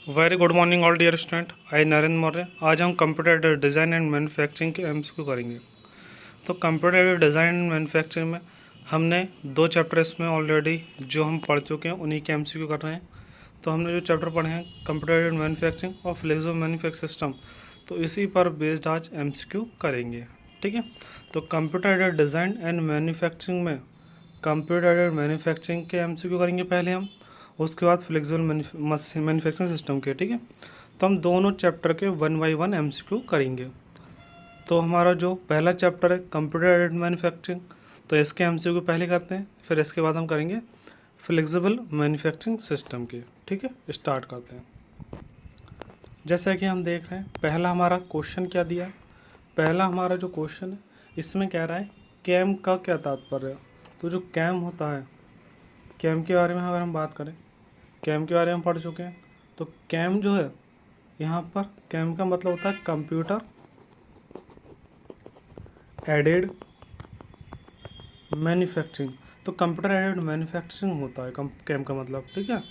Very good morning all dear student. I Narendra Maurya. आज हम computer design and manufacturing के MCQ करेंगे। तो कंप्यूटर डिज़ाइन एंड मैन्युफैक्चरिंग में हमने 2 चैप्टर इसमें ऑलरेडी जो हम पढ़ चुके हैं उन्हीं के एमसीक्यू कर रहे हैं। तो हमने जो चैप्टर पढ़े हैं कंप्यूटर मैन्युफैक्चरिंग और फ्लेक्सिबल मैन्युफैक्चरिंग सिस्टम, तो इसी पर बेस्ड आज एमसीक्यू करेंगे। ठीक है। तो कंप्यूटर डिज़ाइन एंड मैन्युफैक्चरिंग में कंप्यूटर मैन्युफैक्चरिंग के एमसीक्यू करेंगे पहले हम, उसके बाद फ्लेक्सिबल मैन्युफैक्चरिंग सिस्टम के। ठीक है। तो हम दोनों चैप्टर के 1 बाई 1 एमसीक्यू करेंगे। तो हमारा जो पहला चैप्टर है कंप्यूटर एडेड मैन्युफैक्चरिंग, तो इसके एमसीक्यू पहले करते हैं, फिर इसके बाद हम करेंगे फ्लेक्सिबल मैन्युफैक्चरिंग सिस्टम के। ठीक है, स्टार्ट करते हैं। जैसा कि हम देख रहे हैं पहला हमारा क्वेश्चन क्या दिया है। पहला हमारा जो क्वेश्चन है इसमें कह रहा है कैम का क्या तात्पर्य है। तो जो कैम होता है, कैम के बारे में अगर हम बात करें, कैम के बारे में पढ़ चुके हैं। तो कैम जो है यहाँ पर कैम का मतलब होता है कंप्यूटर एडेड मैन्युफैक्चरिंग। तो कंप्यूटर एडेड मैन्युफैक्चरिंग होता है कैम का मतलब। ठीक है।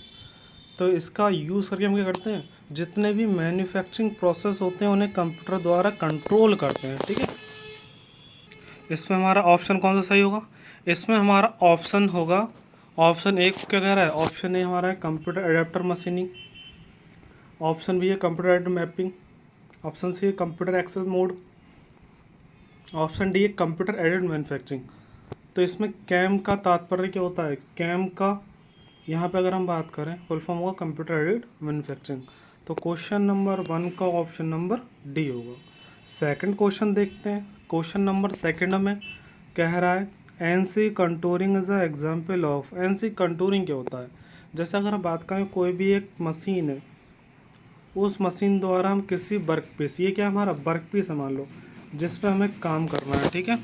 तो इसका यूज़ करके हम क्या करते हैं, जितने भी मैन्युफैक्चरिंग प्रोसेस होते हैं उन्हें कंप्यूटर द्वारा कंट्रोल करते हैं। ठीक है। इसमें हमारा ऑप्शन कौन सा सही होगा? इसमें हमारा ऑप्शन होगा, ऑप्शन ए क्या कह रहा है, ऑप्शन ए हमारा है computer adapter machining, option B है computer aided mapping, option C है computer access mode, option D है कंप्यूटर एडेड मैन्युफैक्चरिंग। तो इसमें कैम का तात्पर्य क्या होता है? कैम का यहाँ पे अगर हम बात करें फुल फॉर्म होगा कंप्यूटर एडेड मैन्युफैक्चरिंग। तो क्वेश्चन नंबर 1 का ऑप्शन नंबर डी होगा। सेकंड क्वेश्चन देखते हैं। क्वेश्चन नंबर सेकंड में कह रहा है NC contouring is a example of. NC contouring क्या होता है? जैसे अगर हम बात करें कोई भी एक मशीन है, उस मशीन द्वारा हम किसी वर्क पीस, ये क्या हमारा वर्क पीस है मान लो, जिस पे हमें काम करना है। ठीक है।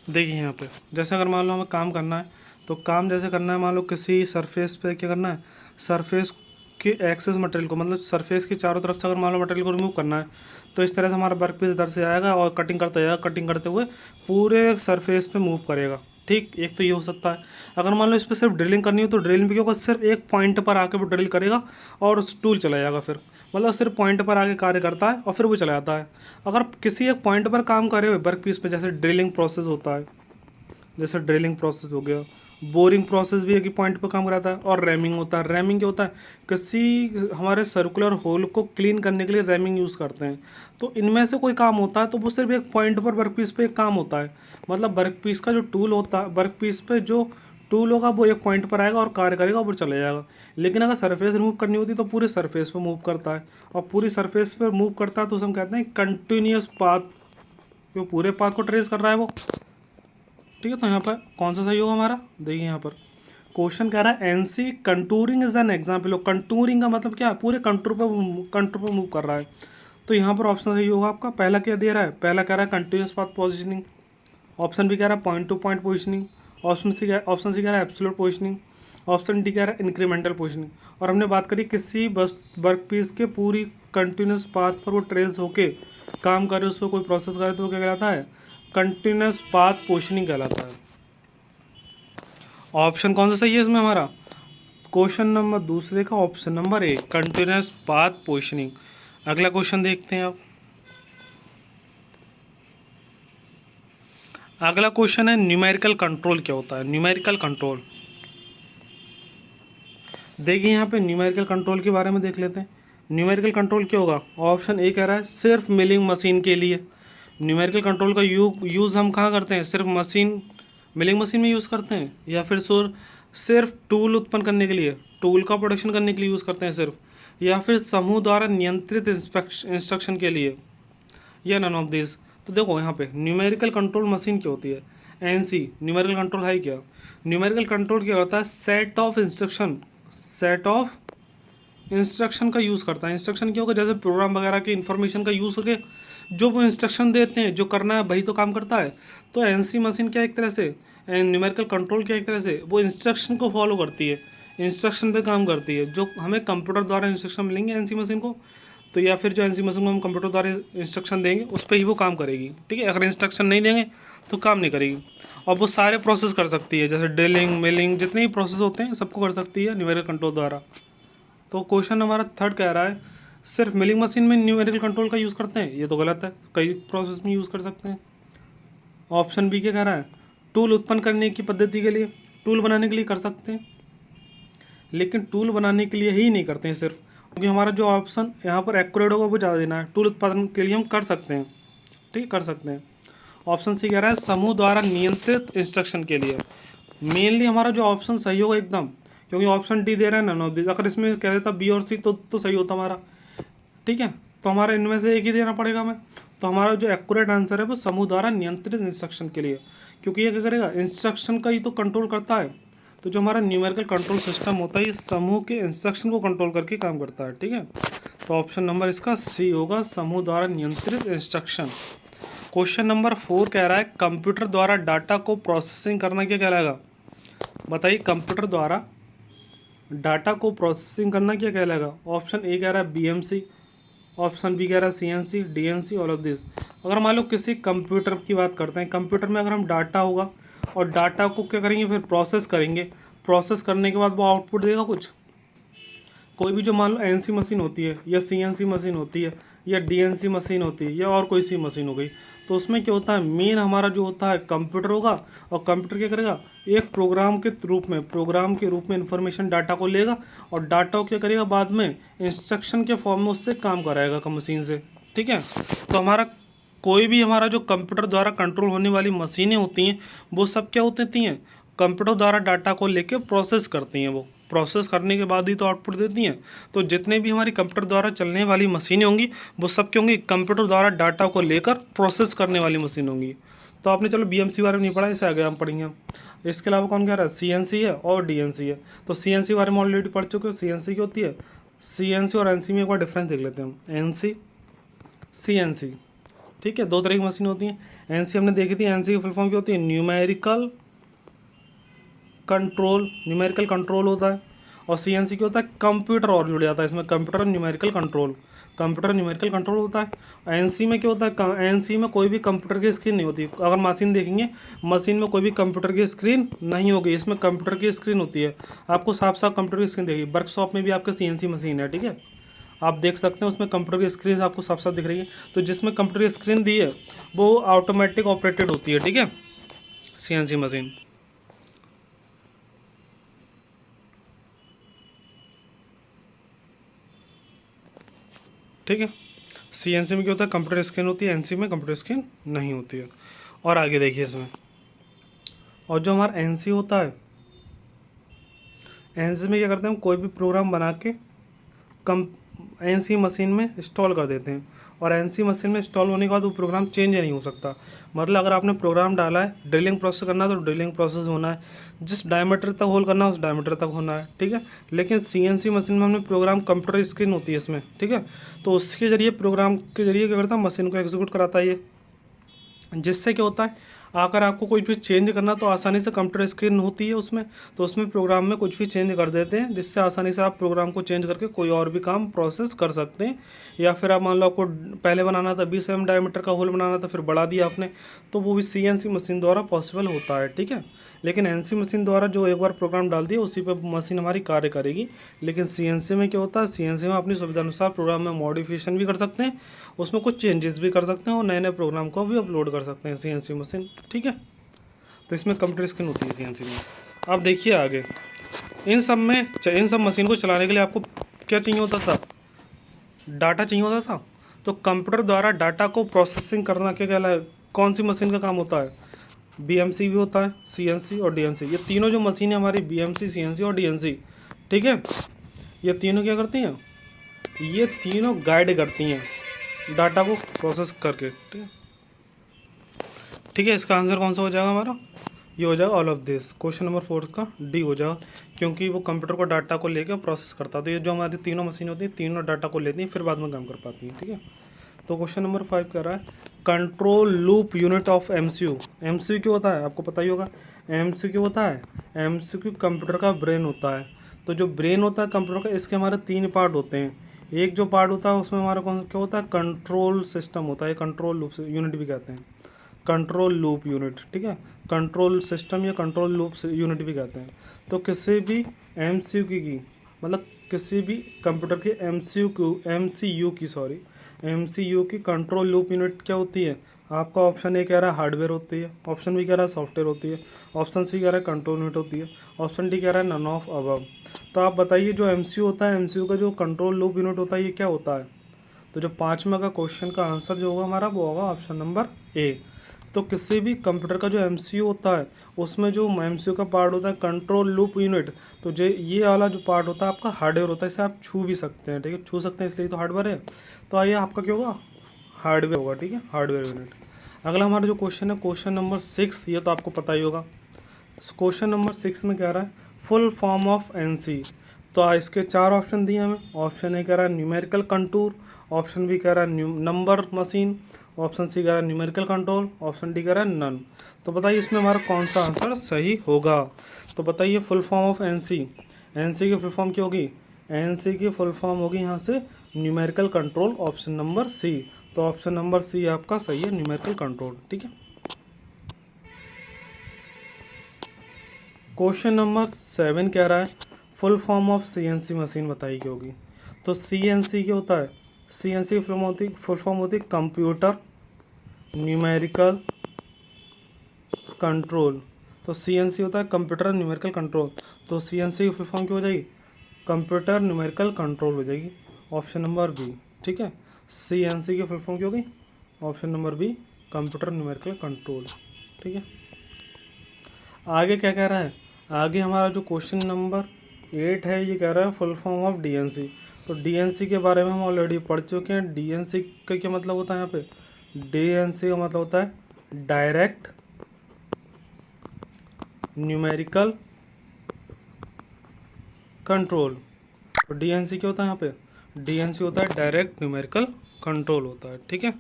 देखिए यहाँ पे जैसे अगर मान लो हमें काम करना है, तो काम जैसे करना है, मान लो किसी सरफेस पे क्या करना है, सरफेस के एक्सेस मटेरियल को, मतलब सरफेस की चारों तरफ से अगर मान लो मटेरियल को रिमूव करना है, तो इस तरह से हमारा वर्क पीस इधर से आएगा और कटिंग करते जाएगा, कटिंग करते हुए पूरे सरफेस पे मूव करेगा। ठीक, एक तो ये हो सकता है। अगर मान लो इस पर सिर्फ ड्रिलिंग करनी हो, तो ड्रिलिंग भी क्या होगा, सिर्फ एक पॉइंट पर आके वो ड्रिल करेगा और टूल चला जाएगा। फिर मतलब सिर्फ पॉइंट पर आके कार्य करता है और फिर वो चला जाता है। अगर किसी एक पॉइंट पर काम करे हुए वर्क पीस पे, जैसे ड्रिलिंग प्रोसेस होता है, जैसे ड्रिलिंग प्रोसेस हो गया, बोरिंग प्रोसेस भी एक ही पॉइंट पर काम कराता है, और रैमिंग होता है। रैमिंग क्या होता है, किसी हमारे सर्कुलर होल को क्लीन करने के लिए रैमिंग यूज़ करते हैं। तो इनमें से कोई काम होता है तो वो सिर्फ एक पॉइंट पर वर्कपीस पे एक काम होता है। मतलब वर्कपीस का जो टूल होता है, वर्कपीस पे जो टूल होगा वो एक पॉइंट पर आएगा और कार्य करेगा और चला जाएगा। लेकिन अगर सरफेस रिमूव करनी होती तो पूरे सरफेस पर मूव करता है, और पूरी सरफेस पर मूव करता है तो उसे हम कहते हैं कंटिन्यूस पाथ, जो पूरे पाथ को ट्रेस कर रहा है वो। ठीक है। तो यहाँ पर कौन सा सही होगा हमारा? देखिए यहाँ पर क्वेश्चन कह रहा है NC contouring is an example of. Contouring का मतलब क्या है? पूरे कंटूर पर मूव कर रहा है। तो यहाँ पर ऑप्शन सही होगा आपका। पहला क्या दे रहा है? पहला कह रहा है continuous path positioning, option B कह रहा है point to point positioning, option C कह रहा है एब्सोल्यूट पोजिशनिंग, ऑप्शन डी कह रहा है इंक्रीमेंटल पोजिशनिंग। और हमने बात करी किसी बस वर्क पीस के पूरी कंटिन्यूस पाथ पर वो ट्रेस होके काम करे, उस पर कोई प्रोसेस करे, तो वो क्या कहलाता है? कंटिन्यूस पाथ पोजिशनिंग कहलाता है। ऑप्शन कौन सा सही है इसमें हमारा? क्वेश्चन नंबर दूसरे का option number A, continuous path positioning. अगला क्वेश्चन देखते हैं आप। अगला क्वेश्चन है न्यूमेरिकल कंट्रोल क्या होता है? न्यूमेरिकल कंट्रोल, देखिए यहाँ पे न्यूमेरिकल कंट्रोल के बारे में देख लेते हैं। न्यूमेरिकल कंट्रोल क्या होगा? ऑप्शन ए कह रहा है सिर्फ मिलिंग मशीन के लिए। न्यूमेरिकल कंट्रोल का यूज़ हम कहाँ करते हैं? सिर्फ मशीन, मिलिंग मशीन में यूज़ करते हैं, या फिर सिर्फ टूल उत्पन्न करने के लिए, टूल का प्रोडक्शन करने के लिए यूज़ करते हैं सिर्फ, या फिर समूह द्वारा नियंत्रित इंस्ट्रक्शन के लिए, या नन ऑफ दिस। तो देखो यहाँ पे न्यूमेरिकल कंट्रोल मशीन क्या होती है? एनसी न्यूमेरिकल कंट्रोल है क्या? न्यूमेरिकल कंट्रोल क्या होता है? सेट ऑफ इंस्ट्रक्शन का यूज़ करता है। इंस्ट्रक्शन क्या होगा? जैसे प्रोग्राम वगैरह के इन्फॉर्मेशन का यूज़ करके जो वो इंस्ट्रक्शन देते हैं, जो करना है वही तो काम करता है। तो एनसी मशीन क्या एक तरह से, न्यूमेरिकल कंट्रोल क्या एक तरह से, वो इंस्ट्रक्शन को फॉलो करती है, इंस्ट्रक्शन पे काम करती है। जो हमें कंप्यूटर द्वारा इंस्ट्रक्शन मिलेंगे एनसी मशीन को, तो या फिर जो एनसी मशीन को हम कंप्यूटर द्वारा इंस्ट्रक्शन देंगे उस पर ही वो काम करेगी। ठीक है। अगर इंस्ट्रक्शन नहीं देंगे तो काम नहीं करेगी। और वो सारे प्रोसेस कर सकती है, जैसे ड्रिलिंग, मिलिंग, जितने भी प्रोसेस होते हैं सबको कर सकती है न्यूमेरिकल कंट्रोल द्वारा। तो क्वेश्चन हमारा थर्ड कह रहा है सिर्फ मिलिंग मशीन में न्यूमेरिकल कंट्रोल का यूज़ करते हैं, ये तो गलत है, कई प्रोसेस में यूज़ कर सकते हैं। ऑप्शन बी क्या कह रहा है, टूल उत्पन्न करने की पद्धति के लिए, टूल बनाने के लिए कर सकते हैं, लेकिन टूल बनाने के लिए ही नहीं करते हैं सिर्फ, क्योंकि हमारा जो ऑप्शन यहाँ पर एक्यूरेट होगा वो ज़्यादा देना है। टूल उत्पादन के लिए हम कर सकते हैं, ठीक, कर सकते हैं। ऑप्शन सी कह रहा है समूह द्वारा नियंत्रित इंस्ट्रक्शन के लिए। मेनली हमारा जो ऑप्शन सही होगा एकदम, क्योंकि ऑप्शन डी दे रहा है ना, अगर इसमें कह देता बी और सी तो सही होता हमारा, ठीक है। तो हमारा इनमें से एक ही देना पड़ेगा हमें। तो हमारा जो एक्यूरेट आंसर है वो समूह द्वारा नियंत्रित इंस्ट्रक्शन के लिए, क्योंकि ये क्या करेगा, इंस्ट्रक्शन का ही तो कंट्रोल करता है। तो जो हमारा न्यूमेरिकल कंट्रोल सिस्टम होता है ये समूह के इंस्ट्रक्शन को कंट्रोल करके काम करता है, ठीक है। तो ऑप्शन नंबर इसका सी होगा, समूह द्वारा नियंत्रित इंस्ट्रक्शन। क्वेश्चन नंबर 4 कह रहा है कंप्यूटर द्वारा डाटा को प्रोसेसिंग करना क्या कहलाएगा। बताइए, कंप्यूटर द्वारा डाटा को प्रोसेसिंग करना क्या कहलाएगा। ऑप्शन ए कह रहा है बीएमसी, ऑप्शन बी कह रहा है CNC, DNC, all of this. अगर मान लो किसी कंप्यूटर की बात करते हैं, कंप्यूटर में अगर हम डाटा होगा और डाटा को क्या करेंगे, फिर प्रोसेस करेंगे, प्रोसेस करने के बाद वो आउटपुट देगा कुछ। कोई भी जो मान लो एनसी मशीन होती है या सीएनसी मशीन होती है या डीएनसी मशीन होती है या और कोई सी मशीन हो गई, तो उसमें क्या होता है, मेन हमारा जो होता है कंप्यूटर होगा, और कंप्यूटर क्या करेगा, एक प्रोग्राम के रूप में इंफॉर्मेशन डाटा को लेगा और डाटा को क्या करेगा, बाद में इंस्ट्रक्शन के फॉर्म में उससे काम कराएगा मशीन से, ठीक है। तो हमारा कोई भी हमारा जो कंप्यूटर द्वारा कंट्रोल होने वाली मशीनें होती हैं वो सब क्या होती हैं, कंप्यूटर द्वारा डाटा को लेके प्रोसेस करती हैं। वो प्रोसेस करने के बाद ही तो आउटपुट देती हैं। तो जितने भी हमारी कंप्यूटर द्वारा चलने वाली मशीनें होंगी वो सब क्या होंगी, कंप्यूटर द्वारा डाटा को लेकर प्रोसेस करने वाली मशीन होंगी। तो आपने चलो बीएमसी बारे में नहीं पढ़ा, इसे आगे हम पढ़ेंगे। इसके अलावा कौन कह रहा है, सीएनसी है और डीएनसी है। तो सीएनसी बारे में ऑलरेडी पढ़ चुके हो, सीएनसी क्या होती है। सीएनसी और एनसी में एक बार डिफरेंस देख लेते हैं हम, एनसी सीएनसी, ठीक है। दो तरह की मशीन होती हैं। एनसी हमने देखी थी, एनसी की फुल फॉर्म क्या होती है, न्यूमेरिकल कंट्रोल होता है। और सीएनसी क्या होता है, कंप्यूटर और जुड़ जाता है इसमें, कंप्यूटर न्यूमेरिकल कंट्रोल होता है। एनसी में क्या होता है, एनसी में कोई भी कंप्यूटर की स्क्रीन नहीं होती। अगर मशीन देखेंगे, मशीन में कोई भी कंप्यूटर की स्क्रीन नहीं होगी, इसमें कंप्यूटर की स्क्रीन होती है। आपको साफ साफ कंप्यूटर की स्क्रीन देगी। वर्कशॉप में भी आपके सीएनसी मशीन है, ठीक है, आप देख सकते हैं उसमें कंप्यूटर की स्क्रीन आपको साफ साफ दिख रही है। तो जिसमें कंप्यूटर की स्क्रीन दी है वो ऑटोमेटिक ऑपरेटेड होती है, ठीक है, सीएनसी मशीन। ठीक है, सीएनसी में क्या होता है, कंप्यूटर स्क्रीन होती है, एनसी में कंप्यूटर स्क्रीन नहीं होती है। और आगे देखिए इसमें, और जो हमारा एनसी होता है, एनसी में क्या करते हैं हम, कोई भी प्रोग्राम बना के कम एनसी मशीन में इंस्टॉल कर देते हैं, और एनसी मशीन में इंस्टॉल होने के बाद वो प्रोग्राम चेंज नहीं हो सकता। मतलब अगर आपने प्रोग्राम डाला है, ड्रिलिंग प्रोसेस करना है तो ड्रिलिंग प्रोसेस होना है, जिस डायमीटर तक होल करना है उस डायमीटर तक होना है, ठीक है। लेकिन सीएनसी मशीन में हमने प्रोग्राम, कंप्यूटर स्क्रीन होती है इसमें, ठीक है, तो उसके जरिए, प्रोग्राम के जरिए क्या करता है, मशीन को एग्जीक्यूट कराता है ये। जिससे क्या होता है, अगर आपको कुछ भी चेंज करना तो आसानी से, कंप्यूटर स्क्रीन होती है उसमें, तो उसमें प्रोग्राम में कुछ भी चेंज कर देते हैं, जिससे आसानी से आप प्रोग्राम को चेंज करके कोई और भी काम प्रोसेस कर सकते हैं। या फिर आप मान लो आपको पहले बनाना था 20 mm डायमीटर का होल बनाना था, फिर बढ़ा दिया आपने, तो वो भी सीएनसी मशीन द्वारा पॉसिबल होता है, ठीक है। लेकिन एनसी मशीन द्वारा जो एक बार प्रोग्राम डाल दिया उसी पर मशीन हमारी कार्य करेगी। लेकिन सीएनसी में क्या होता है, सीएनसी में अपनी सुविधा अनुसार प्रोग्राम में मॉडिफिकेशन भी कर सकते हैं, उसमें कुछ चेंजेस भी कर सकते हैं और नए नए प्रोग्राम को भी अपलोड कर सकते हैं सीएनसी मशीन, ठीक है। तो इसमें कंप्यूटर स्क्रीन होती है सीएनसी में। अब देखिए आगे, इन सब मशीन को चलाने के लिए आपको क्या चाहिए होता था, डाटा चाहिए होता था। तो कंप्यूटर द्वारा डाटा को प्रोसेसिंग करना क्या कहलाए, कौन सी मशीन का काम होता है, बीएमसी भी होता है, सीएनसी और डीएनसी। ये तीनों जो मशीन है हमारी, बीएमसी, सीएनसी और डीएनसी, ठीक है, ये तीनों क्या करती हैं, ये तीनों गाइड करती हैं डाटा को प्रोसेस करके, ठीक है। ठीक है, इसका आंसर कौन सा हो जाएगा हमारा, ये हो जाएगा all of this. Question number 4 का डी हो जाएगा, क्योंकि वो कंप्यूटर को डाटा को लेकर प्रोसेस करता है। तो ये जो हमारी तीनों मशीन होती हैं, तीनों डाटा को लेती हैं, फिर बाद में काम कर पाती हैं, ठीक है। तो क्वेश्चन नंबर 5 कह रहा है control loop unit of MCU. MCU क्यों होता है, आपको पता ही होगा, एमसीयू क्यों होता है, एमसीयू कंप्यूटर का ब्रेन होता है। तो जो ब्रेन होता है कंप्यूटर का, इसके हमारे 3 पार्ट होते हैं। एक जो पार्ट होता है उसमें हमारा कौन क्या होता है, कंट्रोल सिस्टम होता है, कंट्रोल लूप यूनिट भी कहते हैं, कंट्रोल लूप यूनिट, ठीक है, कंट्रोल सिस्टम या कंट्रोल लूप यूनिट भी कहते हैं। तो किसी भी एमसीयू की मतलब किसी भी कंप्यूटर के एमसीयू की कंट्रोल लूप यूनिट क्या होती है? आपका ऑप्शन ए कह रहा है हार्डवेयर होती है, ऑप्शन बी कह रहा है सॉफ्टवेयर होती है, ऑप्शन सी कह रहा है कंट्रोल यूनिट होती है, ऑप्शन डी कह रहा है नन ऑफ अबव। तो आप बताइए जो एमसीयू होता है, एमसीयू का जो कंट्रोल लूप यूनिट होता है ये क्या होता है? तो जो 5वें का क्वेश्चन का आंसर जो होगा हमारा वो होगा ऑप्शन नंबर ए। तो किसी भी कंप्यूटर का जो एमसीयू होता है उसमें जो एमसीयू का पार्ट होता है कंट्रोल लूप यूनिट, तो ये वाला जो पार्ट होता है आपका हार्डवेयर होता है, इसे आप छू भी सकते हैं, ठीक है, छू सकते हैं इसलिए तो हार्डवेयर है। तो आइए आपका क्या होगा? हार्डवेयर होगा, ठीक है, हार्डवेयर यूनिट। अगला हमारा जो क्वेश्चन है क्वेश्चन नंबर 6, ये तो आपको पता ही होगा। क्वेश्चन नंबर 6 में कह रहा है फुल फॉर्म ऑफ एनसी। तो इसके 4 ऑप्शन दिए हमें। ऑप्शन ए कह रहा है न्यूमेरिकल कंटूर, ऑप्शन बी कह रहा है नंबर मशीन, ऑप्शन सी कह रहा है न्यूमेरिकल कंट्रोल, ऑप्शन डी कह रहा है नन। तो बताइए इसमें हमारा कौन सा आंसर सही होगा? तो बताइए full form of NC, NC की फुल फॉर्म क्या होगी? एनसी की फुल फॉर्म होगी यहाँ से numerical control, option number C. तो ऑप्शन नंबर सी आपका सही है, न्यूमेरिकल कंट्रोल, ठीक है। क्वेश्चन नंबर 7 कह रहा है full form of CNC machine बताइए क्या होगी? तो सीएनसी क्या होता है? सीएनसी की फुल फॉर्म होती है कंप्यूटर न्यूमेरिकल कंट्रोल। तो सीएनसी होता है कंप्यूटर न्यूमेरिकल कंट्रोल, तो सीएनसी की फुल फॉर्म क्या हो जाएगी? कंप्यूटर न्यूमेरिकल कंट्रोल हो जाएगी, ऑप्शन नंबर बी, ठीक है। सीएनसी की फुल फॉर्म क्या होगी? Option number B, computer numerical control, ठीक है। आगे क्या कह रहा है? आगे हमारा जो क्वेश्चन नंबर 8 है ये कह रहा है फुल फॉर्म ऑफ डीएनसी। तो डीएनसी के बारे में हम ऑलरेडी पढ़ चुके हैं। डीएनसी का क्या मतलब होता है? यहाँ पे डीएनसी का मतलब होता है डायरेक्ट न्यूमेरिकल कंट्रोल। तो डीएनसी क्या होता है यहाँ पे? डीएनसी होता है डायरेक्ट न्यूमेरिकल कंट्रोल होता है, ठीक है।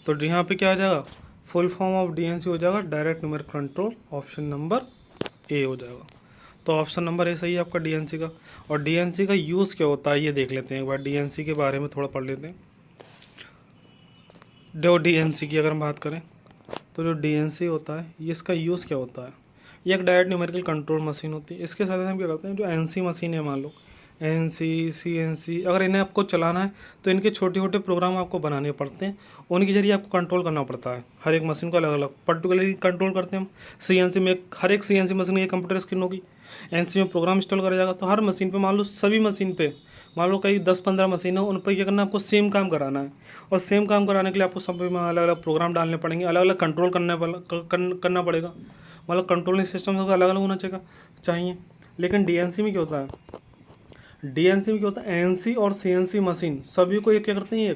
तो यहाँ पे क्या आ जाएगा? फुल फॉर्म ऑफ डीएनसी हो जाएगा direct numerical control, option number A हो जाएगा। तो ऑप्शन नंबर ए सही है आपका डीएनसी का। और डीएनसी का यूज़ क्या होता है ये देख लेते हैं एक बार, डीएनसी के बारे में थोड़ा पढ़ लेते हैं। जो डीएनसी की अगर हम बात करें तो जो डीएनसी होता है ये इसका यूज़ क्या होता है? ये एक डायरेक्ट न्यूमेरिकल कंट्रोल मशीन होती है। इसके साथ हम क्या करते हैं, जो एनसी मशीन है मान लो एनसी सीएनसी, अगर इन्हें आपको चलाना है तो इनके छोटे छोटे प्रोग्राम आपको बनाने पड़ते हैं, उनके जरिए आपको कंट्रोल करना पड़ता है। हर एक मशीन को अलग अलग पर्टिकुलरली कंट्रोल करते हैं हम। सीएनसी में हर एक सीएनसी मशीन में एक कंप्यूटर स्क्रीन होगी, एनसी में प्रोग्राम इंस्टॉल करा जाएगा। तो हर मशीन पे मान लो सभी मशीन पे मान लो कई 10-15 मशीन है, उन पर क्या करना है आपको सेम काम कराना है। और सेम काम कराने के लिए आपको सब में अलग अलग प्रोग्राम डालने पड़ेंगे, अलग अलग कंट्रोल करना पड़ेगा। मतलब कंट्रोलिंग सिस्टम अलग अलग होना चाहिए। लेकिन डीएनसी में क्या होता है? डीएनसी में क्या होता है? एनसी और सीएनसी मशीन सभी को क्या करते हैं,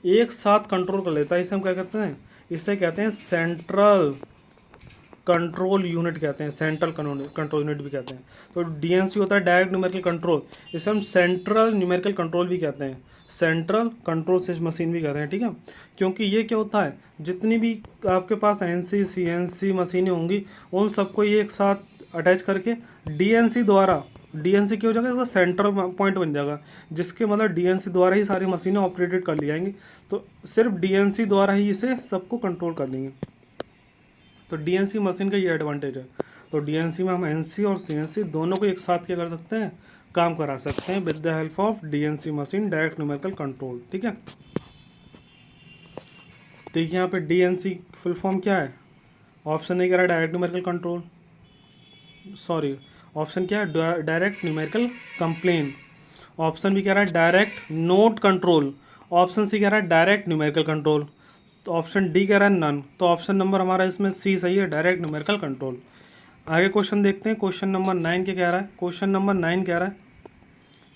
एक साथ कंट्रोल कर लेता है। इसे हम क्या कहते हैं? इसे कहते हैं सेंट्रल कंट्रोल यूनिट कहते हैं, सेंट्रल कंट्रोल यूनिट भी कहते हैं। तो डीएनसी होता है डायरेक्ट न्यूमेरिकल कंट्रोल, इसे हम सेंट्रल न्यूमेरिकल कंट्रोल भी कहते हैं, सेंट्रल कंट्रोल मशीन भी कहते हैं, ठीक है। क्योंकि ये क्या होता है, जितनी भी आपके पास एनसी सीएनसी मशीनें होंगी उन सबको ये एक साथ अटैच करके डीएनसी द्वारा, डीएनसी क्या हो जाएगा, इसका सेंट्रल पॉइंट बन जाएगा, जिसके मतलब डीएनसी द्वारा ही सारी मशीनें ऑपरेटेड कर ली जाएंगी। तो सिर्फ डीएनसी द्वारा ही इसे सबको कंट्रोल कर लेंगे। तो डीएनसी मशीन का ये एडवांटेज है। तो डीएनसी में हम एनसी और सीएनसी दोनों को एक साथ क्या कर सकते हैं, काम करा सकते हैं with the help of DNC machine, direct numerical control, ठीक है। देखिए यहाँ पे डीएनसी फुल फॉर्म क्या है? ऑप्शन ए कह रहा है direct numerical control, sorry option क्या है, direct numerical complain. Option B कह रहा है direct note control, option C कह रहा है डायरेक्ट न्यूमेरिकल कंट्रोल, तो ऑप्शन डी कह रहा है नन। तो ऑप्शन नंबर हमारा इसमें सी सही है, डायरेक्ट न्यूमेरिकल कंट्रोल। आगे क्वेश्चन देखते हैं, क्वेश्चन नंबर 9 क्या कह रहा है? क्वेश्चन नंबर 9 कह रहा है,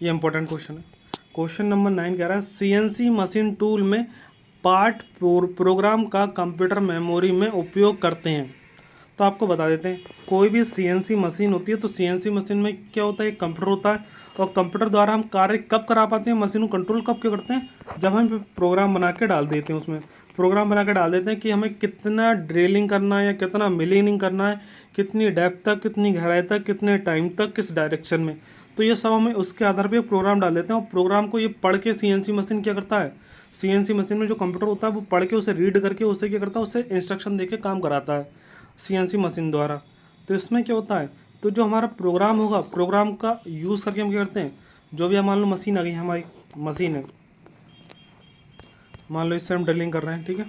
ये इंपॉर्टेंट क्वेश्चन है। क्वेश्चन नंबर 9 कह रहा है सीएनसी मशीन टूल में पार्ट प्रोग्राम का कंप्यूटर मेमोरी में उपयोग करते हैं। तो आपको बता देते हैं, कोई भी सीएनसी मशीन होती है तो सीएनसी मशीन में क्या होता है, एक कंप्यूटर होता है, और कंप्यूटर द्वारा हम कार्य कब करा पाते हैं, मशीन को कंट्रोल कब क्यों करते हैं, जब हम प्रोग्राम बना के डाल देते हैं, उसमें प्रोग्राम बना के डाल देते हैं कि हमें कितना ड्रिलिंग करना है या कितना मिलिंग करना है, कितनी डेप्थ तक, कितनी गहराई तक, कितने टाइम तक, किस डायरेक्शन में। तो ये सब हमें उसके आधार पर प्रोग्राम डाल देते हैं, और प्रोग्राम को ये पढ़ के सीएनसी मशीन क्या करता है, सीएनसी मशीन में जो कंप्यूटर होता है वो पढ़ के उसे रीड करके उसे क्या करता है, उससे इंस्ट्रक्शन दे के काम कराता है सीएनसी मशीन द्वारा। तो इसमें क्या होता है, तो जो हमारा प्रोग्राम होगा, प्रोग्राम का यूज़ करके हम क्या करते हैं, जो भी मान लो मशीन आ गई हमारी, मशीन है, मान लो इससे हम ड्रिलिंग कर रहे हैं, ठीक है,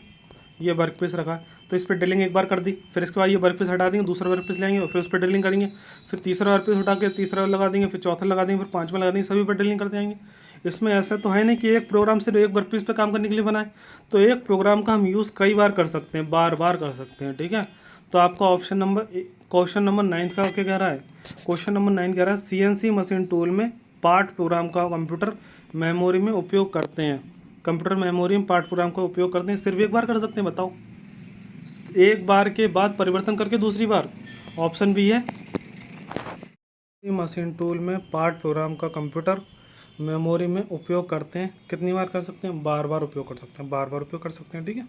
ये वर्क पीस रखा है, तो इस पर ड्रिलिंग एक बार कर दी, फिर इसके बाद ये वर्क पीस हटा देंगे, दूसरा वर्क पीस लेंगे, फिर उस पर ड्रिलिंग करेंगे, फिर तीसरा वर्क पीस उठा के तीसरा लगा देंगे, फिर चौथा लगा देंगे, फिर पाँचवा लगा देंगे, सभी पर ड्रिलिंग करते जाएंगे। इसमें ऐसा तो है नहीं कि एक प्रोग्राम सिर्फ एक वर्क पीस पर काम करने के लिए बना है, तो एक प्रोग्राम का हम यूज़ कई बार कर सकते हैं, बार बार कर सकते हैं, ठीक है। तो आपका ऑप्शन नंबर क्वेश्चन नंबर 9 का क्या कह रहा है, क्वेश्चन नंबर 9 कह रहा है सीएनसी मशीन टूल में पार्ट प्रोग्राम का कंप्यूटर मेमोरी में उपयोग करते हैं, कंप्यूटर मेमोरी में पार्ट प्रोग्राम का उपयोग करते हैं, सिर्फ एक बार कर सकते हैं, बताओ, एक बार के बाद परिवर्तन करके दूसरी बार, ऑप्शन बी है। मशीन टूल में पार्ट प्रोग्राम का कंप्यूटर मेमोरी में उपयोग करते हैं, कितनी बार कर सकते हैं, बार बार उपयोग कर सकते हैं, बार बार उपयोग कर सकते हैं, ठीक है।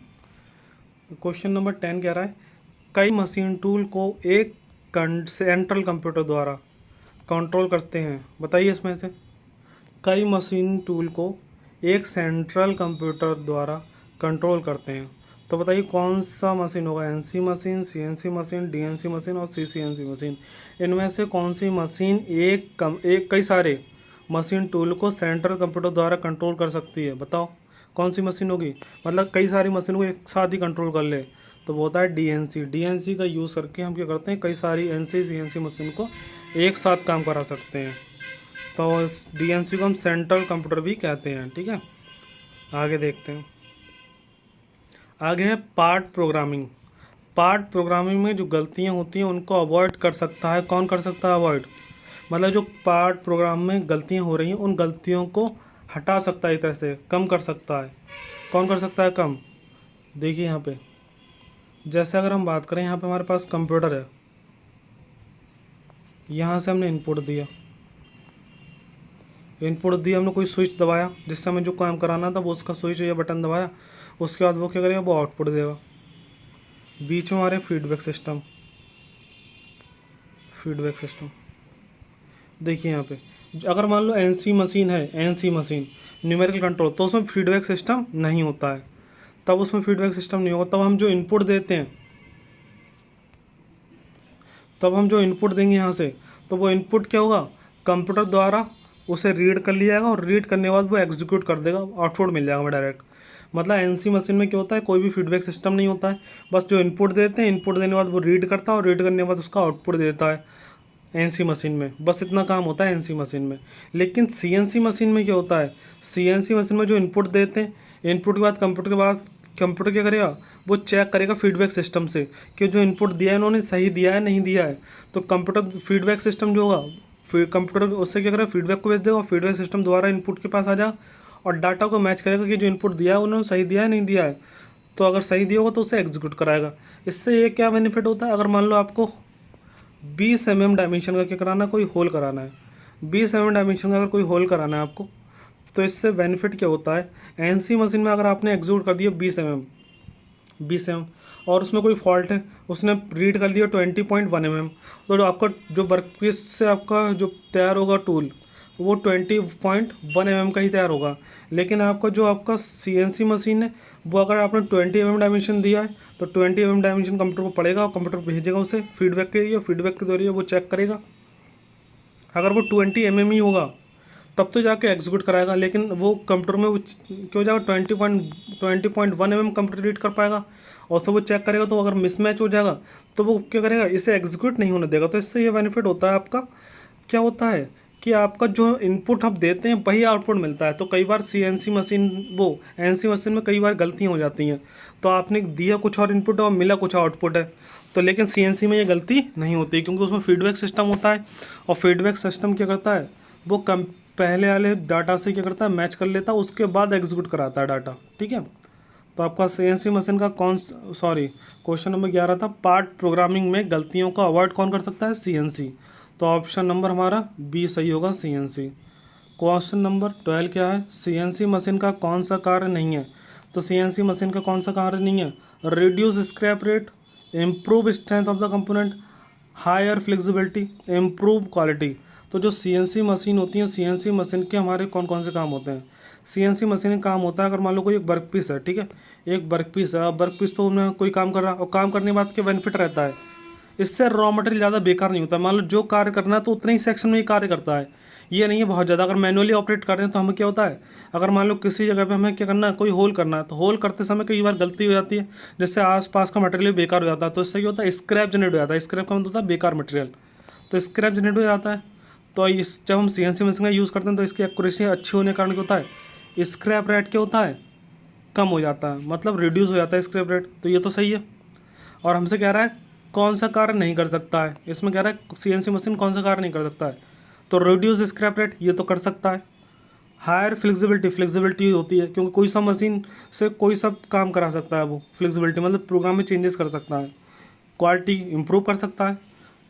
क्वेश्चन नंबर 10 कह रहा है कई मशीन टूल को एक सेंट्रल कंप्यूटर द्वारा कंट्रोल करते हैं, बताइए इसमें से कई मशीन टूल को एक सेंट्रल कंप्यूटर द्वारा कंट्रोल करते हैं, तो बताइए कौन सा मशीन होगा, NC machine, CNC machine, DNC machine और सीसीएनसी मशीन, इनमें से कौन सी मशीन एक कई सारे मशीन टूल को सेंट्रल कंप्यूटर द्वारा कंट्रोल कर सकती है, बताओ कौन सी मशीन होगी, मतलब कई सारी मशीन को एक साथ ही कंट्रोल कर ले, तो वो होता है डीएनसी। डीएनसी का यूज़ करके हम क्या करते हैं, कई सारी एनसी सीएनसी मशीन को एक साथ काम करा सकते हैं, तो इस डीएनसी को हम सेंट्रल कंप्यूटर भी कहते हैं, ठीक है। आगे देखते हैं, आगे है पार्ट प्रोग्रामिंग। पार्ट प्रोग्रामिंग में जो गलतियां होती हैं उनको अवॉइड कर सकता है, कौन कर सकता है अवॉइड, मतलब जो पार्ट प्रोग्राम में गलतियां हो रही हैं उन गलतियों को हटा सकता है, एक तरह से कम कर सकता है, कौन कर सकता है कम, देखिए यहाँ पे जैसे अगर हम बात करें, यहाँ पे हमारे पास कंप्यूटर है, यहाँ से हमने इनपुट दिया, हमने कोई स्विच दबाया जिससे हमें जो काम कराना था वो उसका स्विच या बटन दबाया, उसके बाद वो क्या करेगा, वो आउटपुट देगा। बीच में हमारे फीडबैक सिस्टम, देखिए यहाँ पे अगर मान लो एनसी मशीन है, एनसी मशीन न्यूमेरिकल कंट्रोल, तो उसमें फीडबैक सिस्टम नहीं होता है, तब उसमें फीडबैक सिस्टम नहीं होगा, तब हम जो इनपुट देते हैं, तब हम जो इनपुट देंगे यहाँ से, तो वो इनपुट क्या होगा, कंप्यूटर द्वारा उसे रीड कर लिया जाएगा और रीड करने के बाद वो एग्जीक्यूट कर देगा, आउटपुट मिल जाएगा हमें डायरेक्ट। मतलब एनसी मशीन में क्या होता है, कोई भी फीडबैक सिस्टम नहीं होता है, बस जो इनपुट देते हैं, इनपुट देने के बाद वो रीड करता है और रीड करने के बाद उसका आउटपुट देता है एनसी मशीन में, बस इतना काम होता है एनसी मशीन में। लेकिन सीएनसी मशीन में क्या होता है, सीएनसी मशीन में जो इनपुट देते हैं, इनपुट के बाद कंप्यूटर क्या करेगा, वो चेक करेगा फीडबैक सिस्टम से कि जो इनपुट दिया है उन्होंने सही दिया है नहीं दिया है, तो कंप्यूटर फीडबैक सिस्टम जो होगा, फिर कंप्यूटर उससे क्या करेगा, फीडबैक को भेज देगा, फीडबैक सिस्टम दोबारा इनपुट के पास आ जाएगा और डाटा को मैच करेगा कि जो इनपुट दिया है उन्होंने सही दिया है नहीं दिया है, तो अगर सही दिया होगा तो उसे एग्जीक्यूट कराएगा। इससे ये क्या बेनिफिट होता है, अगर मान लो आपको 20 mm डायमेंशन का क्या कराना है, कोई होल कराना है, 20 mm डायमेंशन का अगर कोई होल कराना है आपको, तो इससे बेनिफिट क्या होता है, एनसी मशीन में अगर आपने एग्जीक्यूट कर दिया 20 mm और उसमें कोई फॉल्ट है, उसने रीड कर लिया 20.1 mm, तो जो आपका जो वर्कपीस से आपका जो तैयार होगा टूल, वो 20.1 mm का ही तैयार होगा। लेकिन आपका जो आपका सीएनसी मशीन है, वो अगर आपने 20 mm डायमेंशन दिया है, तो 20 mm डायमेंशन कंप्यूटर को पड़ेगा और कंप्यूटर भेजेगा उसे फीडबैक के लिए, फीडबैक के द्वारा वो चेक करेगा, अगर वो 20 mm ही होगा तब तो जाके एग्जीक्यूट कराएगा, लेकिन वो कंप्यूटर में वो क्या हो जाएगा, 20.1 mm कंप्यूटर रीड कर पाएगा और तो वो चेक करेगा, तो अगर मिसमैच हो जाएगा तो वो क्या करेगा, इसे एग्जीक्यूट नहीं होने देगा। तो इससे ये बेनिफिट होता है आपका, क्या होता है कि आपका जो इनपुट हम देते हैं वही आउटपुट मिलता है। तो कई बार सीएनसी मशीन वो एनसी मशीन में कई बार गलतियाँ हो जाती हैं, तो आपने दिया कुछ और इनपुट और मिला कुछ आउटपुट है, तो लेकिन सीएनसी में ये गलती नहीं होती क्योंकि उसमें फीडबैक सिस्टम होता है और फीडबैक सिस्टम क्या करता है, वो पहले वाले डाटा से क्या करता है, मैच कर लेता है, उसके बाद एग्जीक्यूट कराता है डाटा, ठीक है। तो आपका सीएनसी मशीन का क्वेश्चन नंबर 11 था, पार्ट प्रोग्रामिंग में गलतियों का अवॉइड कौन कर सकता है, सीएनसी। तो ऑप्शन नंबर हमारा बी सही होगा, सीएनसी। क्वेश्चन नंबर 12 क्या है, सीएनसी मशीन का कौन सा कार्य नहीं है, तो सीएनसी मशीन का कौन सा कार्य नहीं है, reduce scrap rate, improve strength of the component, higher flexibility, improve quality. तो जो सीएनसी मशीन होती है, सीएनसी मशीन के हमारे कौन कौन से काम होते हैं, सीएनसी मशीन का काम होता है, अगर मान लो कोई एक वर्क पीस है, ठीक है, एक वर्क पीस है, अब वर्क पीस पर उन्हें कोई काम कर रहा है और काम करने के बाद क्या बेनिफिट रहता है, इससे रॉ मटेरियल ज़्यादा बेकार नहीं होता। मान लो जो कार्य करना है तो उतने ही सेक्शन में ही कार्य करता है, ये नहीं है बहुत ज़्यादा। अगर मैनुअली ऑपरेट कर रहे हैं तो हमें क्या होता है, अगर मान लो किसी जगह पे हमें क्या करना है, कोई होल करना है, तो होल करते समय कई बार गलती हो जाती है, जिससे आसपास का मटेरियल बेकार हो जाता है। तो इससे क्या होता है, स्क्रैप जनरेट हो जाता है। स्क्रैप का मतलब होता है बेकार मटेरियल, तो स्क्रैप जनरेट हो जाता है। तो इस जब हम CNC मशीन का यूज़ करते हैं तो इसकी एक्यूरेसी अच्छी होने के कारण क्या होता है, स्क्रैप रेट क्या होता है, कम हो जाता है, मतलब रिड्यूस हो जाता है स्क्रैप रेट। तो ये तो सही है। और हमसे कह रहा है कौन सा कार्य नहीं कर सकता है, इसमें कह रहा है CNC मशीन कौन सा कार्य नहीं कर सकता है, तो रिड्यूस स्क्रैप रेट ये तो कर सकता है। हायर फ्लेक्सिबिलिटी, फ्लेक्सिबिलिटी होती है क्योंकि कोई सा मशीन से कोई सब काम करा सकता है, वो फ्लेक्सिबिलिटी मतलब प्रोग्राम में चेंजेस कर सकता है। क्वालिटी इंप्रूव कर सकता है,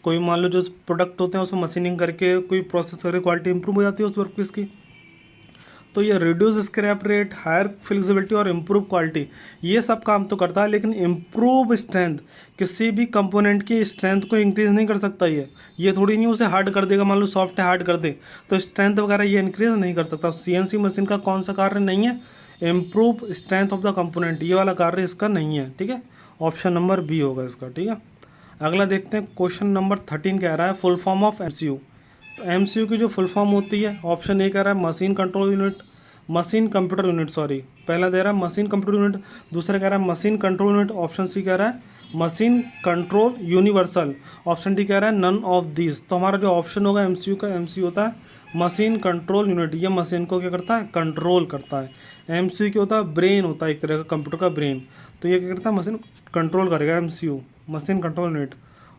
कोई मान लो जो प्रोडक्ट होते हैं उसमें मशीनिंग करके कोई प्रोसेस करके क्वालिटी इंप्रूव हो जाती है उस वर्कपीस की। तो ये reduce scrap rate, higher flexibility और इम्प्रूव क्वालिटी, ये सब काम तो करता है। लेकिन इम्प्रूव स्ट्रेंथ, किसी भी कंपोनेंट की स्ट्रेंथ को इंक्रीज़ नहीं कर सकता ये थोड़ी नहीं उसे हार्ड कर देगा। मान लो सॉफ्ट है, हार्ड कर दे तो स्ट्रेंथ वगैरह ये इंक्रीज़ नहीं कर सकता। CNC मशीन का कौन सा कार्य नहीं है, improve strength of the component, ये वाला कार्य इसका नहीं है। ठीक है, ऑप्शन नंबर बी होगा इसका। ठीक है, अगला देखते हैं। क्वेश्चन नंबर 13 कह रहा है फुल फॉर्म ऑफ MCU। तो MCU की जो फुल फॉर्म होती है, ऑप्शन ए कह रहा है machine control unit, machine computer unit, sorry पहला दे रहा है मशीन कंप्यूटर यूनिट, दूसरा कह रहा है machine control unit, option C कह रहा है machine control universal, option D कह रहा है नन ऑफ दिस। तो हमारा जो ऑप्शन होगा MCU का, MCU होता है मशीन कंट्रोल यूनिट। ये मशीन को क्या करता है, कंट्रोल करता है। MCU क्या होता है, ब्रेन होता है एक तरह का, कंप्यूटर का ब्रेन। तो ये क्या करता है, मशीन कंट्रोल करेगा, MCU machine control unit.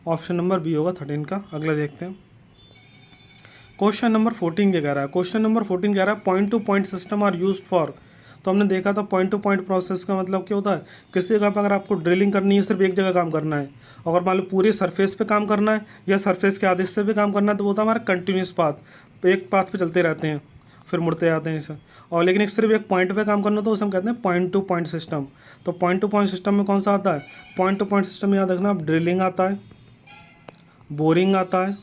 Option number B होगा 13 का। अगला देखते हैं। क्वेश्चन नंबर 14 क्या कह रहा है, क्वेश्चन नंबर 14 कह रहा है point to point system are used for. तो हमने देखा था पॉइंट टू पॉइंट प्रोसेस का मतलब क्या होता है, किसी जगह पर अगर आपको ड्रिलिंग करनी है, सिर्फ एक जगह काम करना है, अगर मान लो पूरी सरफेस पे काम करना है या सरफेस के आधे हिस्से पे काम करना है, तो वो होता है हमारा कंटिन्यूस पाथ, एक पाथ पे चलते रहते हैं फिर मुड़ते जाते हैं इसे। और लेकिन एक सिर्फ एक पॉइंट पे काम करना तो उसे हम कहते हैं पॉइंट टू पॉइंट सिस्टम। तो पॉइंट टू पॉइंट सिस्टम में कौन सा आता है, पॉइंट टू पॉइंट सिस्टम में याद रखना, ड्रिलिंग आता है, बोरिंग आता है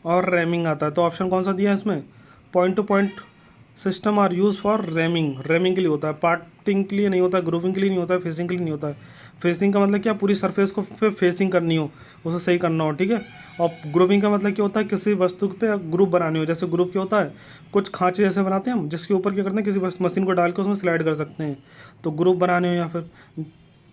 और रैमिंग आता है। तो ऑप्शन कौन सा दिया है इसमें, point to point system are use for reaming. Reaming के लिए होता है, पार्टिंग के लिए नहीं होता है, ग्रुपिंग के लिए नहीं होता है, फेसिंग के लिए नहीं होता है। फेसिंग का मतलब क्या, पूरी सरफेस को पे फेसिंग करनी हो, उसे सही करना हो। ठीक है, और ग्रुपिंग का मतलब क्या होता है, किसी वस्तु पे ग्रुप बनानी हो। जैसे ग्रुप क्या होता है, कुछ खांचे जैसे बनाते हैं हम, जिसके ऊपर क्या करते हैं, किसी मशीन को डाल के उसमें स्लाइड कर सकते हैं। तो ग्रुप बनाने हो,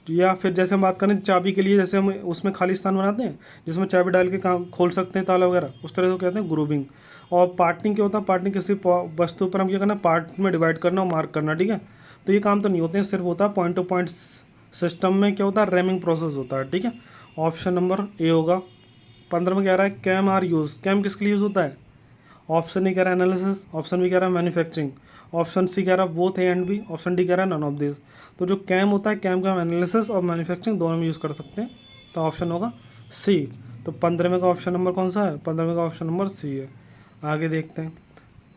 या फिर जैसे हम बात करें चाबी के लिए, जैसे हम उसमें खाली स्थान बनाते हैं जिसमें चाबी डाल के काम खोल सकते हैं, ताला वगैरह, उस तरह से कहते हैं ग्रुपिंग। और पार्टिंग क्या होता है, पार्टिंग किसी वस्तु पर हम क्या करना, पार्ट में डिवाइड करना और मार्क करना। ठीक है, तो ये काम तो नहीं होते हैं, सिर्फ होता है पॉइंट टू पॉइंट सिस्टम में क्या होता है, रैमिंग प्रोसेस होता है। ठीक है, ऑप्शन नंबर ए होगा। 15 में कह रहा है कैम आर यूज, कैम किसके लिए यूज़ होता है, ऑप्शन ए कह रहा है एनालिसिस, ऑप्शन बी कह रहा है मैन्युफैक्चरिंग, ऑप्शन सी कह रहा है both A and B, option D कह रहा है नन ऑफ दिस। तो जो कैम होता है, कैम का हम एनालिसिस और मैन्युफैक्चरिंग दोनों में यूज़ कर सकते हैं। तो ऑप्शन होगा सी। तो 15 का ऑप्शन नंबर कौन सा है, 15 का ऑप्शन नंबर सी है। आगे देखते हैं।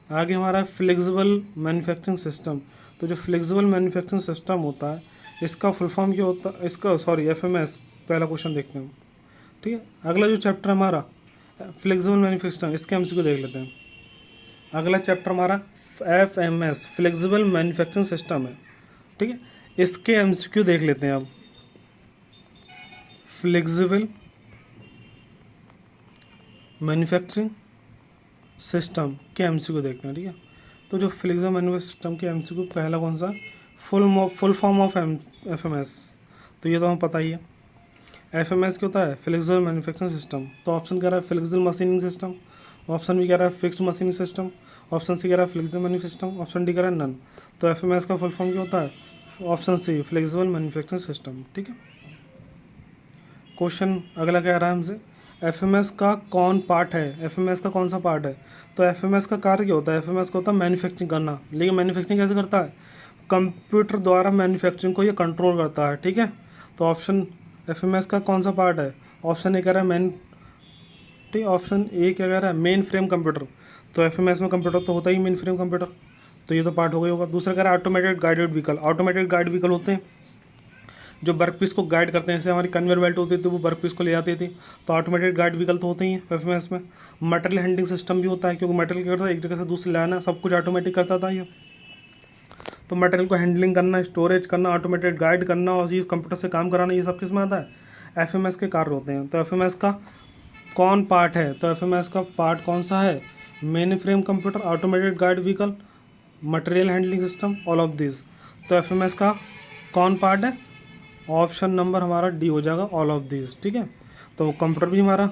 आगे हमारा फ्लेक्सिबल मैन्युफैक्चरिंग सिस्टम। तो जो फ्लेक्सिबल मैन्युफैक्चरिंग सिस्टम होता है, इसका फुल फॉर्म क्या होता है, इसका सॉरी FMS, पहला क्वेश्चन देखते हैं। ठीक है, अगला जो चैप्टर हमारा फ्लेक्सिबल मैन्युफैक्चरिंग, इसके MCQ देख लेते हैं। अगला चैप्टर हमारा FMS फ्लेक्सिबल मैन्युफैक्चरिंग सिस्टम है। ठीक है, इसके MCQ देख लेते हैं अब। फ्लेक्सिबल मैन्युफैक्चरिंग सिस्टम के MCQ देखते हैं। ठीक है, तो जो फ्लेक्सिबल मैन्युफैक्चरिंग सिस्टम के MCQ पहला कौन सा, फुल फॉर्म ऑफ FMS, तो ये तो हमें पता ही है। FMS क्या होता है, फ्लेक्सिबल मैन्युफैक्चरिंग सिस्टम। तो ऑप्शन कह रहा है flexible machining system, option B कह रहा है fixed machining system, option C कह रहा है flexible manufacturing system, option D कह रहा है नन। तो FMS का फुल फॉर्म क्या होता है, option C flexible manufacturing system. ठीक है, क्वेश्चन अगला कह रहा है हमसे FMS का कौन पार्ट है, FMS का कौन सा पार्ट है। तो FMS का कार्य क्या होता है, FMS का होता है मैन्युफैक्चरिंग करना। लेकिन मैन्युफैक्चरिंग कैसे करता है, कंप्यूटर द्वारा मैन्युफैक्चरिंग को ये कंट्रोल करता है। ठीक है, तो ऑप्शन FMS का कौन सा पार्ट है, ऑप्शन ए कह रहा है ठीक, ऑप्शन ए क्या कह रहा है, मेन फ्रेम कंप्यूटर। तो FMS में कंप्यूटर तो होता ही मेन फ्रेम कंप्यूटर, तो ये तो पार्ट हो गई होगा। दूसरा कह रहा है automated guided vehicle. Automated guide vehicle होते हैं जो वर्कपीस को गाइड करते हैं, जैसे हमारी कन्वेयर बेल्ट होती थी वो वर्कपीस को ले जाती थी, तो ऑटोमेटेड गाइड व्हीकल तो होते ही हैं FMS में। मटेरियल हैंडलिंग सिस्टम भी होता है, क्योंकि मटेरियल क्या करता है, एक जगह से दूसरी लाना, सब कुछ ऑटोमेटिक करता था ये। तो मटेरियल को हैंडलिंग करना, स्टोरेज करना, ऑटोमेटेड गाइड करना और ये कंप्यूटर से काम कराना, ये सब किस में आता है, एफएमएस के कार्य होते हैं। तो एफएमएस का कौन पार्ट है, तो एफएमएस का पार्ट कौन सा है, main frame computer, automated guide vehicle, material handling system, all of this. तो एफएमएस का कौन पार्ट है, ऑप्शन नंबर हमारा डी हो जाएगा, ऑल ऑफ दिस। ठीक है, तो कंप्यूटर भी हमारा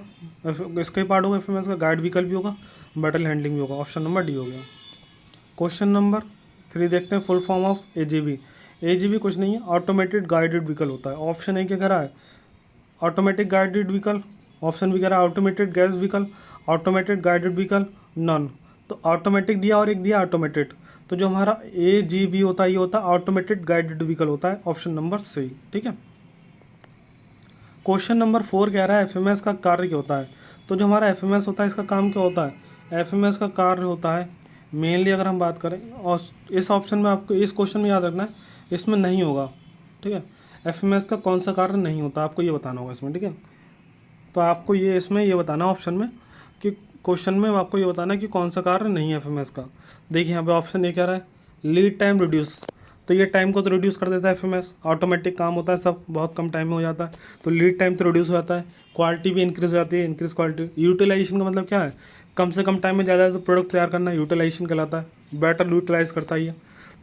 इसका ही पार्ट होगा एफएमएस का, गाइड व्हीकल भी होगा, मटेरियल हैंडलिंग भी होगा, ऑप्शन नंबर डी हो गया। क्वेश्चन नंबर 3 देखते हैं, full form of AGV. AGV कुछ नहीं है, ऑटोमेटेड गाइडेड व्हीकल होता है। ऑप्शन ए क्या कह रहा है, automatic guided vehicle, option B कह रहा है automated gas vehicle, automated guided vehicle, none. तो ऑटोमेटिक दिया और एक दिया ऑटोमेटेड, तो जो हमारा एजीवी होता है ये होता है ऑटोमेटेड गाइडेड व्हीकल होता है, ऑप्शन नंबर सी। ठीक है, क्वेश्चन नंबर 4 कह रहा है एफएमएस का कार्य क्या होता है। तो जो हमारा एफएमएस होता है इसका काम क्या होता है, एफएमएस का कार्य होता है मेनली, अगर हम बात करें, और इस ऑप्शन में आपको इस क्वेश्चन में याद रखना है, इसमें नहीं होगा। ठीक है, एफएमएस का कौन सा कार्य नहीं होता आपको ये बताना होगा इसमें। ठीक है, तो आपको ये इसमें ये बताना ऑप्शन में कि क्वेश्चन में आपको ये बताना है कि कौन सा कार्य नहीं है एफएमएस का। देखिए यहाँ पे ऑप्शन ए कह रहा है लीड टाइम रिड्यूस, तो ये टाइम को तो रिड्यूस कर देता है एफएमएस, ऑटोमेटिक काम होता है, सब बहुत कम टाइम में हो जाता है, तो लीड टाइम तो रिड्यूस हो जाता है। क्वालिटी भी इंक्रीज हो जाती है, इंक्रीज क्वालिटी। यूटिलाइजेशन का मतलब क्या है, कम से कम टाइम में ज़्यादा तो प्रोडक्ट तैयार करना, यूटिलाइजेशन कहलाता है, बेटर यूटिलाइज करता है ये।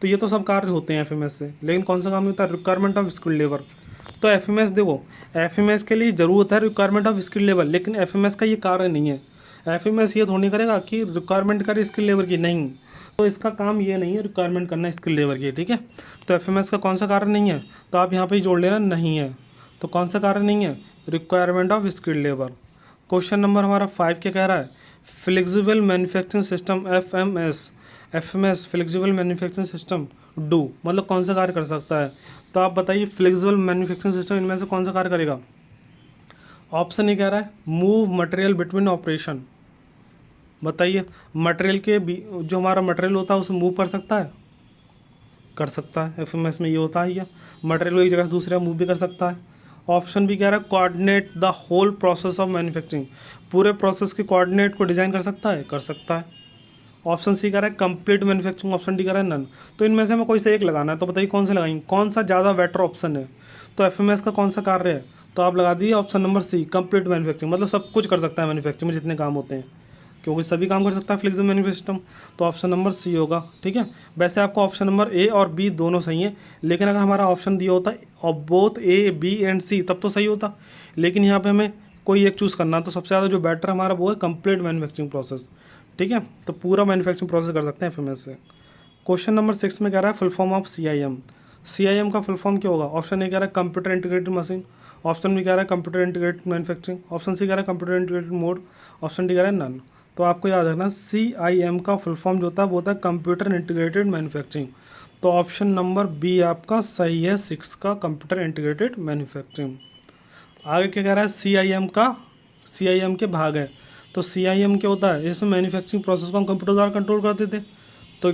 तो ये तो सब कार्य होते हैं एफएमएस से, लेकिन कौन सा काम होता है, रिक्वायरमेंट ऑफ स्किल्ड लेबर। तो एफएमएस देखो, एफएमएस के लिए ज़रूरत है रिक्वायरमेंट ऑफ स्किल्ड लेबर, लेकिन एफएमएस का ये कार्य नहीं है। एफएमएस ये थोड़ी करेगा कि रिक्वायरमेंट करे स्किल लेबर की, नहीं, तो इसका काम ये नहीं है रिक्वायरमेंट करना स्किल लेबर की। ठीक है, तो एफएमएस का कौन सा कार्य नहीं है, तो आप यहाँ पे जोड़ लेना नहीं है, तो कौन सा कार्य नहीं है, requirement of skilled labour. Question number हमारा 5 क्या कह रहा है, flexible manufacturing system FMS, FMS flexible manufacturing system do, मतलब कौन सा कार्य कर सकता है। तो आप बताइए फ्लेक्सिबल मैन्युफैक्चरिंग सिस्टम इनमें से कौन सा कार्य करेगा। ऑप्शन ये कह रहा है मूव मटेरियल बिटवीन ऑपरेशन, बताइए मटेरियल के जो हमारा मटेरियल होता है उसे मूव कर सकता है, कर सकता है, एफएमएस में ये होता है, ये मटेरियल एक जगह से दूसरे मूव भी कर सकता है। ऑप्शन भी कह रहा है coordinate the whole process of manufacturing, पूरे प्रोसेस के कोऑर्डिनेट को डिजाइन कर सकता है, कर सकता है। ऑप्शन सी कह रहा है कंप्लीट मैन्युफैक्चरिंग, ऑप्शन डी कह रहा है नन। तो इनमें से हमें कोई से एक लगाना है, तो बताइए कौन सा लगाएंगे, कौन सा ज़्यादा बेटर ऑप्शन है। तो एफएमएस का कौन सा कार्य है, तो आप लगा दीजिए option number C complete manufacturing, मतलब सब कुछ कर सकता है मैन्युफैक्चरिंग में जितने काम होते हैं, क्योंकि सभी काम कर सकता है फ्लेक्सिबल मैन्युफैक्चरिंग सिस्टम, तो ऑप्शन नंबर सी होगा। ठीक है, वैसे आपको ऑप्शन नंबर ए और बी दोनों सही है, लेकिन अगर हमारा ऑप्शन दिया होता और बोथ ए बी एंड सी तब तो सही होता, लेकिन यहाँ पे हमें कोई एक चूज़ करना, तो सबसे ज़्यादा जो बेटर हमारा वो है कंप्लीट मैन्युफैक्चरिंग प्रोसेस। ठीक है, तो पूरा मैन्युफैक्चरिंग प्रोसेस कर सकते हैं एफएमएस से। क्वेश्चन नंबर 6 में कह रहा है full form of CIM, CIM का फुल फॉर्म क्या होगा। ऑप्शन ए कह रहा है computer integrated machine, option B कह रहा है computer integrated manufacturing, option C कह रहा है computer integrated mode, option D कह रहा है नन। तो आपको याद रखना CIM का फुल फॉर्म जो होता है वो होता है कंप्यूटर इंटीग्रेटेड मैन्युफैक्चरिंग, तो ऑप्शन नंबर बी आपका सही है 6 का, कंप्यूटर इंटीग्रेटेड मैन्युफैक्चरिंग। आगे क्या कह रहा है CIM के भाग है, तो CIM क्या होता है, इसमें मैन्युफैक्चरिंग प्रोसेस को हम कंप्यूटर द्वारा कंट्रोल करते थे, तो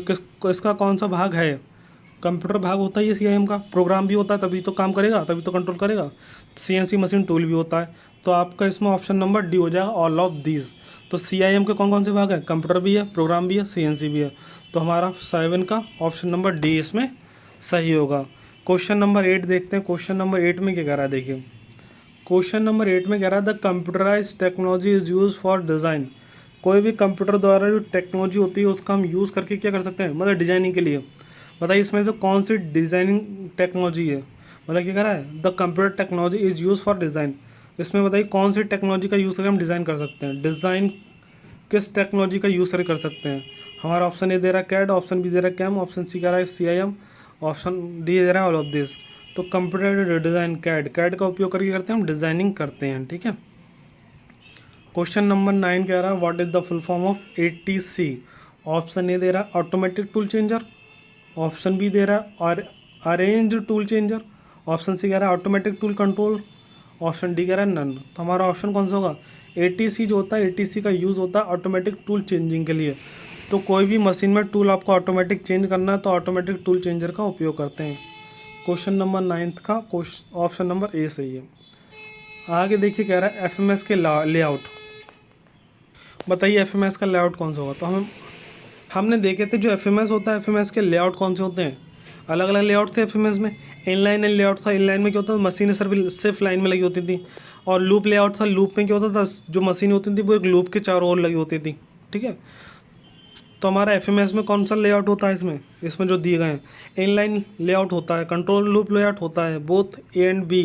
इसका कौन सा भाग है, कंप्यूटर भाग होता है ये CIM का, प्रोग्राम भी होता है तभी तो काम करेगा, तभी तो कंट्रोल करेगा, CNC मशीन टूल भी होता है, तो आपका इसमें ऑप्शन नंबर डी हो जाएगा ऑल ऑफ दीज। तो CIM के कौन कौन से भाग हैं, कंप्यूटर भी है, प्रोग्राम भी है, CNC भी है, तो हमारा 7 का ऑप्शन नंबर डी इसमें सही होगा। क्वेश्चन नंबर 8 देखते हैं, क्वेश्चन नंबर 8 में क्या कह रहा है, देखिए क्वेश्चन नंबर 8 में कह रहा है the computerize technology is use for design, कोई भी कंप्यूटर द्वारा जो टेक्नोलॉजी होती है उसका हम यूज़ करके क्या कर सकते हैं, मतलब डिज़ाइनिंग के लिए। बताइए इसमें से कौन सी डिज़ाइनिंग टेक्नोलॉजी है, मतलब क्या कह रहा है the computer technology is use for design, इसमें बताइए कौन सी टेक्नोलॉजी का यूज़ करके हम डिज़ाइन कर सकते हैं, डिज़ाइन किस टेक्नोलॉजी का यूज़ करके कर सकते हैं। हमारा ऑप्शन ए दे रहा है कैड, ऑप्शन बी दे रहा है कैम, ऑप्शन सी कह रहा है CIM, ऑप्शन डी दे रहा है ऑल ऑफ दिस। तो कंप्यूटर डिज़ाइन कैड का उपयोग करके करते हैं हम डिज़ाइनिंग करते हैं। ठीक है, क्वेश्चन नंबर 9 कह रहा है what is the full form of ATC, option A दे रहा है automatic tool changer, option B दे रहा है और arrange tool changer, option C कह रहा है automatic tool control, option D कह रहा है नन। तो हमारा ऑप्शन कौन सा होगा, ATC जो होता है ATC का यूज़ होता है ऑटोमेटिक टूल चेंजिंग के लिए, तो कोई भी मशीन में टूल आपको ऑटोमेटिक चेंज करना है तो ऑटोमेटिक टूल चेंजर का उपयोग करते हैं। क्वेश्चन नंबर 9 का ऑप्शन नंबर ए सही है। आगे देखिए कह रहा है एफएमएस के लेआउट, बताइए एफएमएस का लेआउट कौन सा होगा। तो हमने देखे थे जो एफएमएस होता है एफएमएस के लेआउट कौन से होते हैं, अलग अलग लेआउट थे एफएमएस में। इनलाइन लेआउट था, इनलाइन में क्या होता था, मशीनें सिर्फ लाइन में लगी होती थी। और लूप लेआउट था, लूप में क्या होता था, जो मशीनें होती थी वो एक लूप के चारों ओर लगी होती थी, ठीक है। तो हमारा एफएमएस में कौन सा लेआउट होता है, इसमें जो दिए गए हैं इनलाइन लेआउट होता है, कंट्रोल लूप लेआउट होता है, both A and B,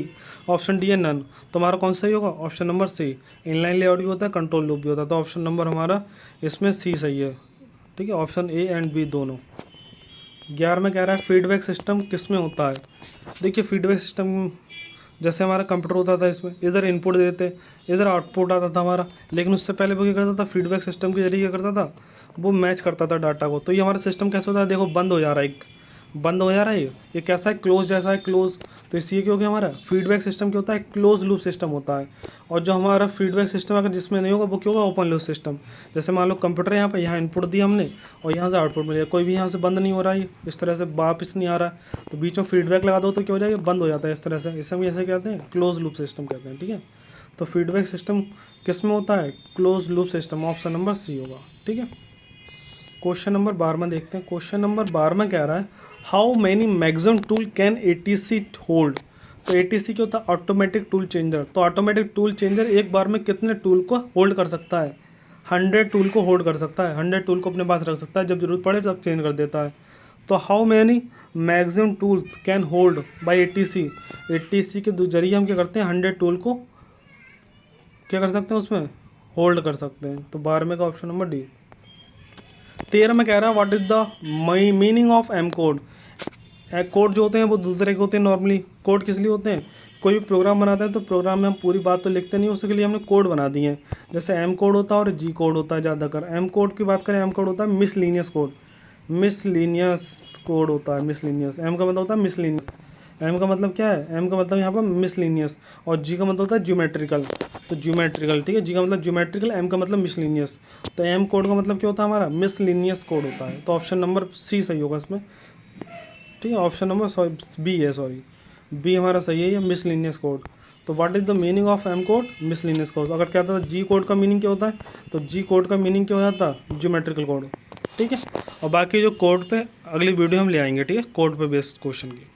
option D है नन। तो हमारा कौन सा ही होगा, option number C. Inline layout भी होता है, कंट्रोल लूप भी होता है, तो ऑप्शन नंबर हमारा इसमें सी सही है, ठीक है, ऑप्शन ए एंड बी दोनों। 11 में कह रहा है फीडबैक सिस्टम किस में होता है। देखिए फीडबैक सिस्टम जैसे हमारा कंप्यूटर होता था, इसमें इधर इनपुट देते, इधर आउटपुट आता था हमारा, लेकिन उससे पहले वो क्या करता था, फीडबैक सिस्टम के जरिए क्या करता था, वो मैच करता था डाटा को। तो ये हमारा सिस्टम कैसे होता है, देखो बंद हो जा रहा है, बंद हो जा रहा है, ये कैसा है, क्लोज जैसा है, क्लोज। तो इसलिए क्या हो गया, हमारा फीडबैक सिस्टम क्या होता है, क्लोज लूप सिस्टम होता है। और जो हमारा फीडबैक सिस्टम अगर जिसमें नहीं होगा वो क्या होगा, ओपन लूप सिस्टम। जैसे मान लो कंप्यूटर यहाँ पे, यहाँ इनपुट दिया हमने और यहाँ से आउटपुट मिल गया, कोई भी यहाँ से बंद नहीं हो रहा है, इस तरह से वापस नहीं आ रहा है, तो बीच में फीडबैक लगा दो तो क्या हो जाएगा, बंद हो जाता है इस तरह से। इसे हम ऐसे कहते हैं क्लोज लूप सिस्टम कहते हैं, ठीक है। तो फीडबैक सिस्टम किस में होता है, close loop system, option number C होगा, ठीक है। क्वेश्चन नंबर 12 देखते हैं। क्वेश्चन नंबर 12 कह रहा है how many maximum tool can ATC hold. तो एटीसी क्या होता है, ऑटोमेटिक टूल चेंजर। तो ऑटोमेटिक टूल चेंजर एक बार में कितने टूल को होल्ड कर सकता है, 100 टूल को होल्ड कर सकता है, 100 टूल को अपने पास रख सकता है, जब जरूरत पड़े तब चेंज कर देता है। तो how many maximum tools can hold by ATC. ATC के जरिए हम क्या करते हैं, 100 टूल को क्या कर सकते हैं, उसमें होल्ड कर सकते हैं। तो 12 का ऑप्शन नंबर डी। 13 में कह रहा है what is the meaning of M code. Code जो होते हैं वो दूसरे के होते हैं। नॉर्मली कोड किस लिए होते हैं, कोई भी प्रोग्राम बनाते हैं तो प्रोग्राम में हम पूरी बात तो लिखते नहीं, उसके लिए हमने कोड बना दिए हैं। जैसे एम कोड होता है और जी कोड होता है ज़्यादातर। एम कोड की बात करें, एम कोड होता है मिसलीनियस कोड, मिसलीनियस कोड होता है, मिसलीनियस। एम का मतलब होता है मिसलीनियस। एम का मतलब क्या है, एम का मतलब यहाँ पर मिसलीनियस, और जी का मतलब होता है ज्योमेट्रिकल। तो ज्योमेट्रिकल, ठीक है, जी का मतलब ज्योमेट्रिकल, एम का मतलब मिसलीनियस। तो एम कोड का मतलब क्या होता है, हमारा मिसलीनियस कोड होता है। तो ऑप्शन नंबर सी सही होगा इसमें, ठीक है। ऑप्शन नंबर बी है, सॉरी बी हमारा सही है, ये मिसलीनियस कोड। तो what is the meaning of M code, miscellaneous code. अगर क्या होता है जी कोड का मीनिंग क्या होता है, तो जी कोड का मीनिंग क्या हो जाता है, ज्योमेट्रिकल कोड, ठीक है। और बाकी जो कोड पे अगली वीडियो हम ले आएंगे, ठीक है, कोड पे बेस्ड क्वेश्चन की।